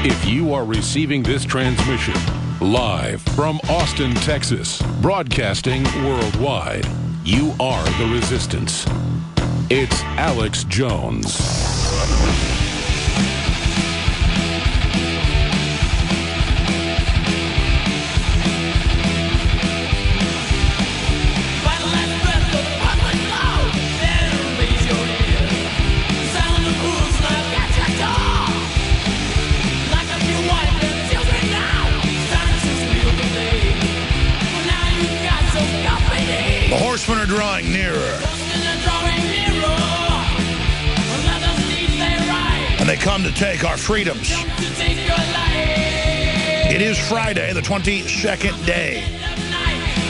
If you are receiving this transmission live from Austin, Texas, broadcasting worldwide, you are the Resistance. It's Alex Jones. The horsemen are drawing nearer. And they come to take our freedoms. It is Friday, the 22nd day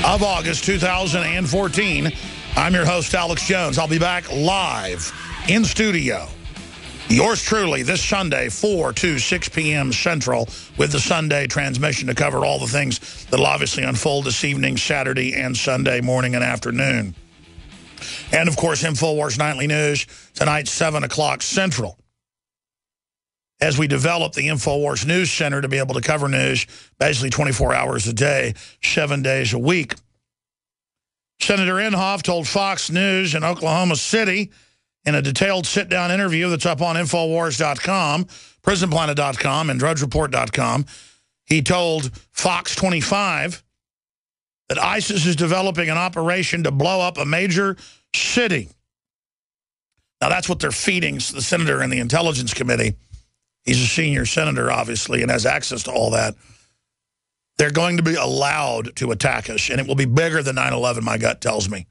of August 2014. I'm your host, Alex Jones. I'll be back live in studio. Yours truly this Sunday, 4 to 6 p.m. Central, with the Sunday transmission to cover all the things that will obviously unfold this evening, Saturday, and Sunday morning and afternoon. And, of course, InfoWars Nightly News tonight, 7 o'clock Central, as we develop the InfoWars News Center to be able to cover news basically 24 hours a day, 7 days a week. Senator Inhofe told Fox News in Oklahoma City in a detailed sit-down interview that's up on InfoWars.com, PrisonPlanet.com, and DrudgeReport.com, he told Fox 25 that ISIS is developing an operation to blow up a major city. Now, that's what they're feeding the senator in the Intelligence Committee. He's a senior senator, obviously, and has access to all that. They're going to be allowed to attack us, and it will be bigger than 9/11, my gut tells me.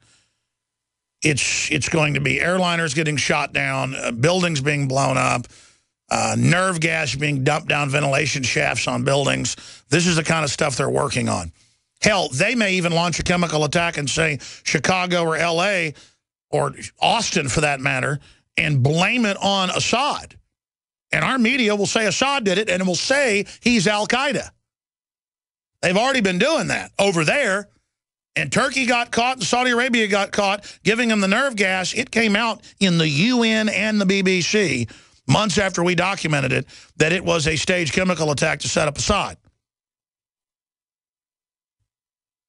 It's going to be airliners getting shot down, buildings being blown up, nerve gas being dumped down ventilation shafts on buildings. This is the kind of stuff they're working on. Hell, they may even launch a chemical attack and say Chicago or L.A. or Austin, for that matter, and blame it on Assad. And our media will say Assad did it, and it will say he's al-Qaeda. They've already been doing that over there. And Turkey got caught, and Saudi Arabia got caught, giving them the nerve gas. It came out in the UN and the BBC months after we documented it that it was a staged chemical attack to set up Assad.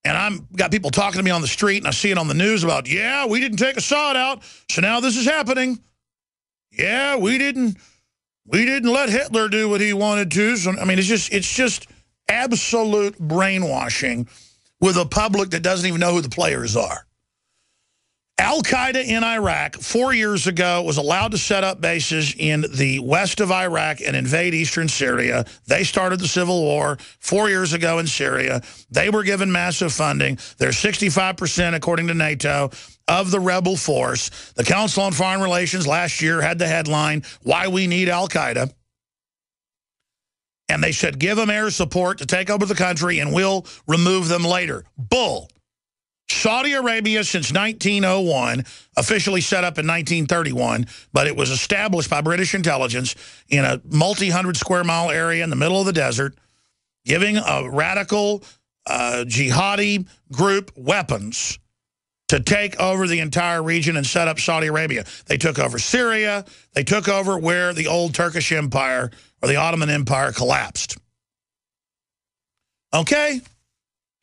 And I've got people talking to me on the street, and I see it on the news about, yeah, we didn't take Assad out, so now this is happening. Yeah, we didn't let Hitler do what he wanted to. So, I mean, it's just absolute brainwashing with a public that doesn't even know who the players are. Al-Qaeda in Iraq 4 years ago was allowed to set up bases in the west of Iraq and invade eastern Syria. They started the civil war 4 years ago in Syria. They were given massive funding. They're 65%, according to NATO, of the rebel force. The Council on Foreign Relations last year had the headline, "Why We Need Al-Qaeda." And they said, give them air support to take over the country and we'll remove them later. Bull. Saudi Arabia, since 1901, officially set up in 1931, but it was established by British intelligence in a multi-hundred square mile area in the middle of the desert, giving a radical jihadi group weapons to take over the entire region and set up Saudi Arabia. They took over Syria. They took over where the old Turkish Empire or the Ottoman Empire collapsed. Okay?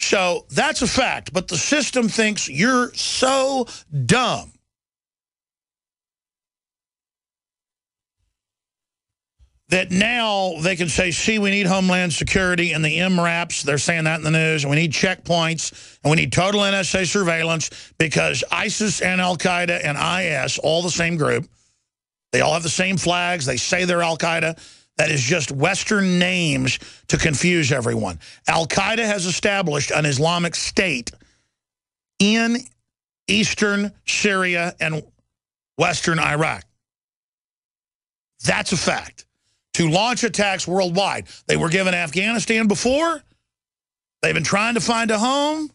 So that's a fact, but the system thinks you're so dumb. That now they can say, see, we need Homeland Security and the MRAPs. They're saying that in the news. And we need checkpoints. And we need total NSA surveillance because ISIS and Al-Qaeda and IS, all the same group. They all have the same flags. They say they're Al-Qaeda. That is just Western names to confuse everyone. Al-Qaeda has established an Islamic State in eastern Syria and western Iraq. That's a fact. To launch attacks worldwide. They were given Afghanistan before. They've been trying to find a home.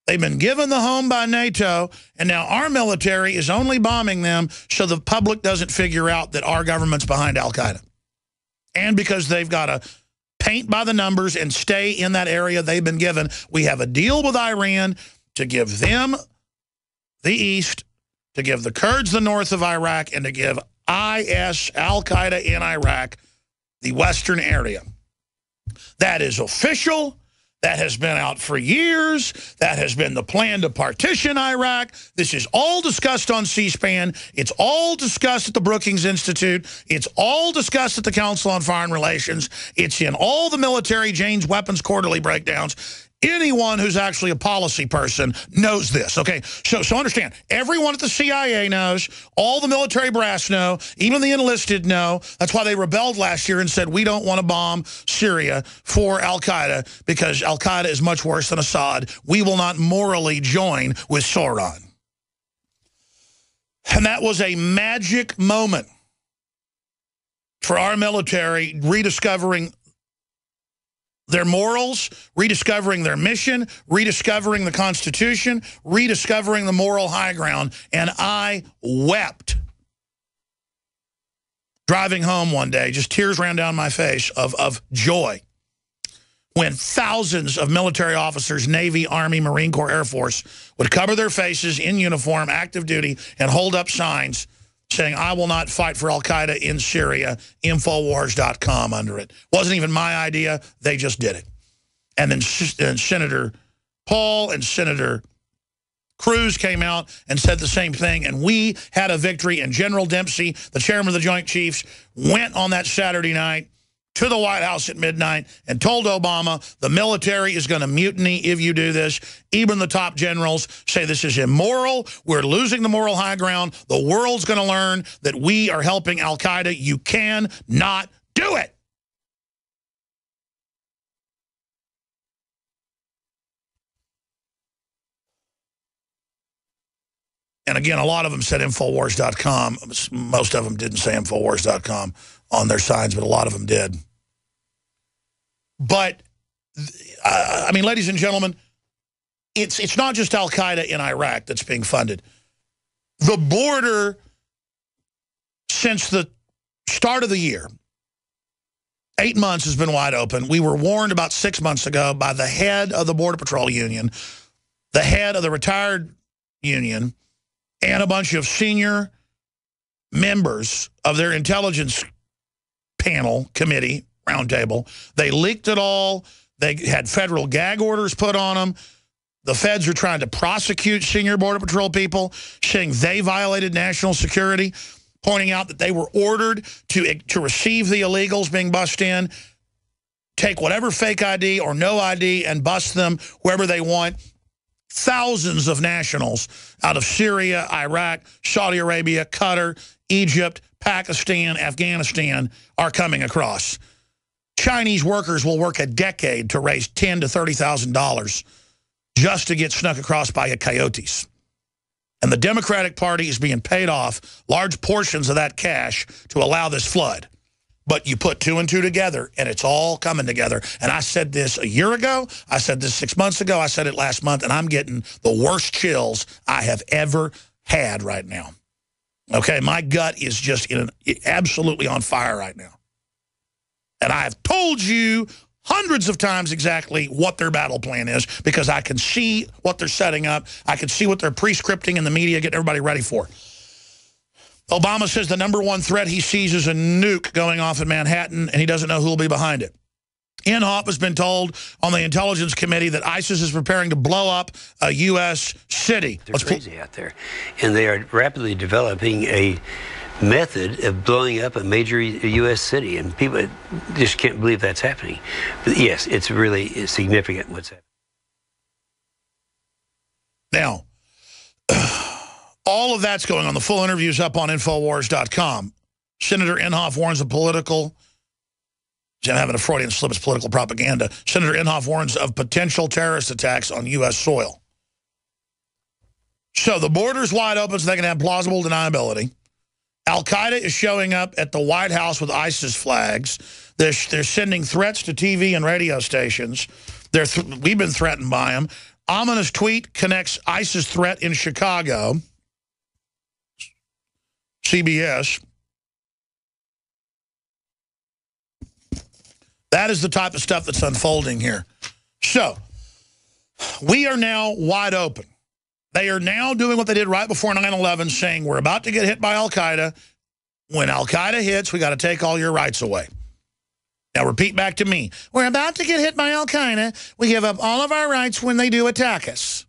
They've been given the home by NATO, and now our military is only bombing them so the public doesn't figure out that our government's behind Al-Qaeda. And because they've got to paint by the numbers and stay in that area they've been given. We have a deal with Iran to give them the east, to give the Kurds the north of Iraq, and to give IS, Al-Qaeda in Iraq the western area. That is official. That has been out for years. That has been the plan to partition Iraq. This is all discussed on C-SPAN. It's all discussed at the Brookings Institute. It's all discussed at the Council on Foreign Relations. It's in all the military Jane's Weapons quarterly breakdowns. Anyone who's actually a policy person knows this, okay? So understand, everyone at the CIA knows, all the military brass know, even the enlisted know. That's why they rebelled last year and said, we don't want to bomb Syria for al-Qaeda because al-Qaeda is much worse than Assad. We will not morally join with Sauron. And that was a magic moment for our military rediscovering their morals, rediscovering their mission, rediscovering the Constitution, rediscovering the moral high ground. And I wept driving home one day, just tears ran down my face of joy when thousands of military officers, Navy, Army, Marine Corps, Air Force, would cover their faces in uniform, active duty, and hold up signs saying, I will not fight for al-Qaeda in Syria, InfoWars.com under it. Wasn't even my idea. They just did it. And then Senator Paul and Senator Cruz came out and said the same thing. And we had a victory. And General Dempsey, the chairman of the Joint Chiefs, went on that Saturday night to the White House at midnight and told Obama the military is going to mutiny if you do this. Even the top generals say this is immoral. We're losing the moral high ground. The world's going to learn that we are helping al-Qaeda. You cannot do it. And again, a lot of them said InfoWars.com. Most of them didn't say InfoWars.com on their signs, but a lot of them did. But, I mean, ladies and gentlemen, it's not just al-Qaeda in Iraq that's being funded. The border, since the start of the year, 8 months has been wide open. We were warned about 6 months ago by the head of the Border Patrol Union, the head of the retired union, and a bunch of senior members of their intelligence panel, committee, roundtable. They leaked it all. They had federal gag orders put on them. The feds are trying to prosecute senior Border Patrol people, saying they violated national security, pointing out that they were ordered to receive the illegals being bussed in, take whatever fake ID or no ID and bust them wherever they want. Thousands of nationals out of Syria, Iraq, Saudi Arabia, Qatar, Egypt, Pakistan, Afghanistan are coming across. Chinese workers will work a decade to raise $10,000 to $30,000 just to get snuck across by coyotes. And the Democratic Party is being paid off large portions of that cash to allow this flood. But you put 2 and 2 together, and it's all coming together. And I said this a year ago. I said this 6 months ago. I said it last month, and I'm getting the worst chills I have ever had right now. Okay, my gut is just absolutely on fire right now. And I have told you hundreds of times exactly what their battle plan is because I can see what they're setting up. I can see what they're pre-scripting in the media, getting everybody ready for. Obama says the #1 threat he sees is a nuke going off in Manhattan, and he doesn't know who will be behind it. Inhofe has been told on the Intelligence Committee that ISIS is preparing to blow up a U.S. city. They're crazy out there, and they are rapidly developing a method of blowing up a major U.S. city, and people just can't believe that's happening. But yes, it's really significant what's happening. Now, all of that's going on. The full interview's up on InfoWars.com. Senator Inhofe warns of political... I'm having a Freudian slip, it's political propaganda. Senator Inhofe warns of potential terrorist attacks on U.S. soil. So the border's wide open so they can have plausible deniability. Al-Qaeda is showing up at the White House with ISIS flags. They're sending threats to TV and radio stations. We've been threatened by them. Ominous tweet connects ISIS threat in Chicago. CBS. That is the type of stuff that's unfolding here. So, we are now wide open. They are now doing what they did right before 9/11, saying we're about to get hit by al-Qaeda. When al-Qaeda hits, we got to take all your rights away. Now repeat back to me. We're about to get hit by Al-Qaeda. We give up all of our rights when they do attack us.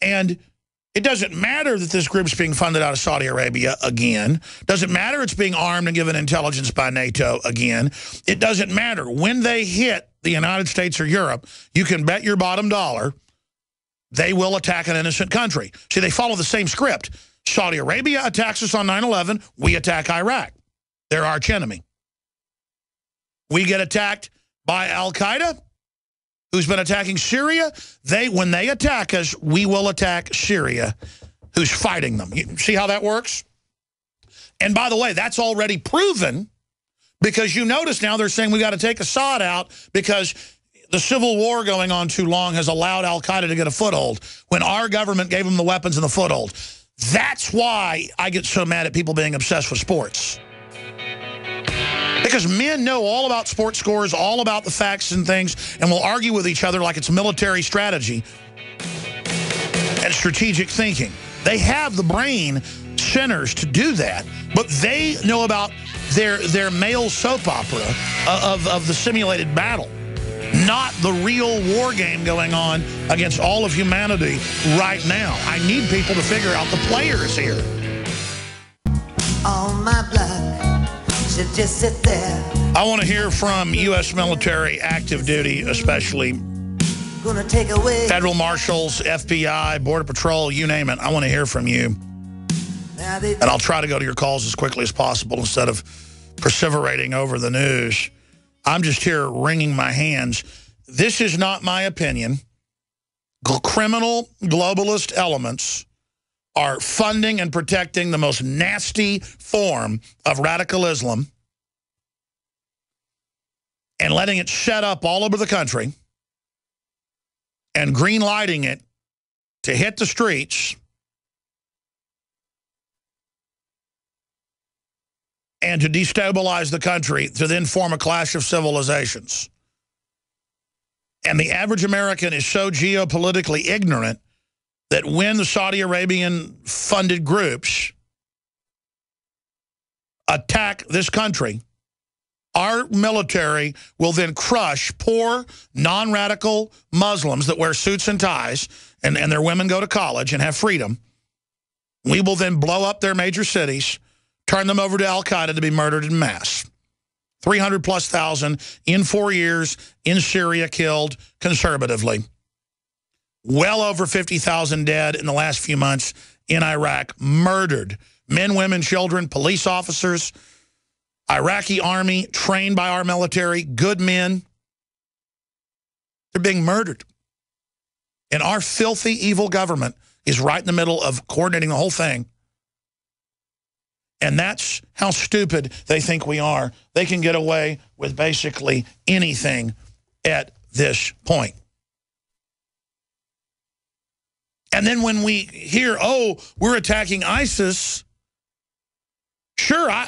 And it doesn't matter that this group's being funded out of Saudi Arabia again. Doesn't matter it's being armed and given intelligence by NATO again. It doesn't matter. When they hit the United States or Europe, you can bet your bottom dollar they will attack an innocent country. See, they follow the same script. Saudi Arabia attacks us on 9/11. We attack Iraq. They're our arch enemy. We get attacked by Al-Qaeda, who's been attacking Syria. When they attack us, we will attack Syria, who's fighting them. You see how that works? And by the way, that's already proven, because you notice now they're saying we got to take Assad out because the civil war going on too long has allowed Al-Qaeda to get a foothold when our government gave them the weapons and the foothold. That's why I get so mad at people being obsessed with sports. Because men know all about sports scores, all about the facts and things, and will argue with each other like it's military strategy and strategic thinking. They have the brain centers to do that, but they know about their male soap opera of the simulated battle, not the real war game going on against all of humanity right now. I need people to figure out the players here. On my block, should just sit there. I want to hear from U.S. military, active duty especially, Gonna take away federal marshals, FBI, Border Patrol, you name it. I want to hear from you. And I'll try to go to your calls as quickly as possible instead of perseverating over the news. I'm just here wringing my hands. This is not my opinion. Criminal globalist elements are funding and protecting the most nasty form of radical Islam and letting it set up all over the country and green lighting it to hit the streets and to destabilize the country, to then form a clash of civilizations. And the average American is so geopolitically ignorant that when the Saudi Arabian-funded groups attack this country, our military will then crush poor, non-radical Muslims that wear suits and ties, and their women go to college and have freedom. We will then blow up their major cities, turn them over to Al-Qaeda to be murdered in mass. 300,000+ in 4 years in Syria killed conservatively. Well over 50,000 dead in the last few months in Iraq, murdered. Men, women, children, police officers, Iraqi army trained by our military, good men. They're being murdered. And our filthy, evil government is right in the middle of coordinating the whole thing. And that's how stupid they think we are. They can get away with basically anything at this point. And then when we hear, oh, we're attacking ISIS, sure, I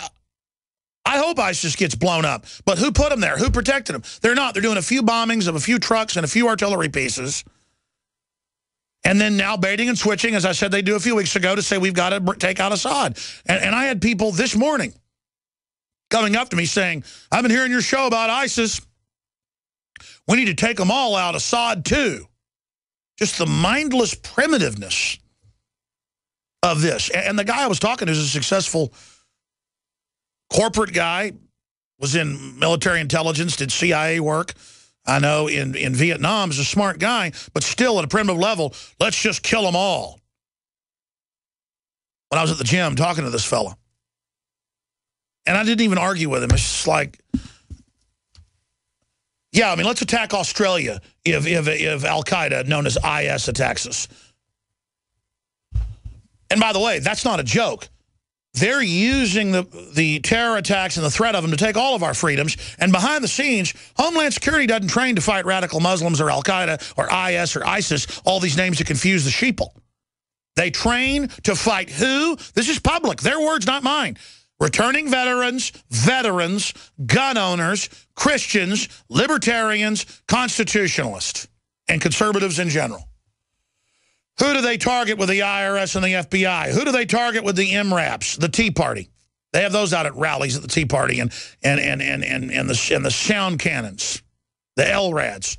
hope ISIS gets blown up. But who put them there? Who protected them? They're not. They're doing a few bombings of a few trucks and a few artillery pieces. And then now baiting and switching, as I said they do a few weeks ago, to say we've got to take out Assad. And I had people this morning coming up to me saying, I've been hearing your show about ISIS. We need to take them all out, Assad too. Just the mindless primitiveness of this. And the guy I was talking to is a successful corporate guy, was in military intelligence, did CIA work. I know in Vietnam is a smart guy, but still at a primitive level, let's just kill them all. When I was at the gym talking to this fella. And I didn't even argue with him. It's just like, yeah, I mean, let's attack Australia if Al-Qaeda, known as IS, attacks us. And by the way, that's not a joke. They're using the terror attacks and the threat of them to take all of our freedoms. And behind the scenes, Homeland Security doesn't train to fight radical Muslims or Al-Qaeda or IS or ISIS, all these names to confuse the sheeple. They train to fight who? This is public. Their words, not mine. Returning veterans, gun owners, Christians, libertarians, constitutionalists, and conservatives in general. Who do they target with the IRS and the FBI? Who do they target with the MRAPs, the Tea Party? They have those out at rallies at the Tea Party and the sound cannons, the LRADs.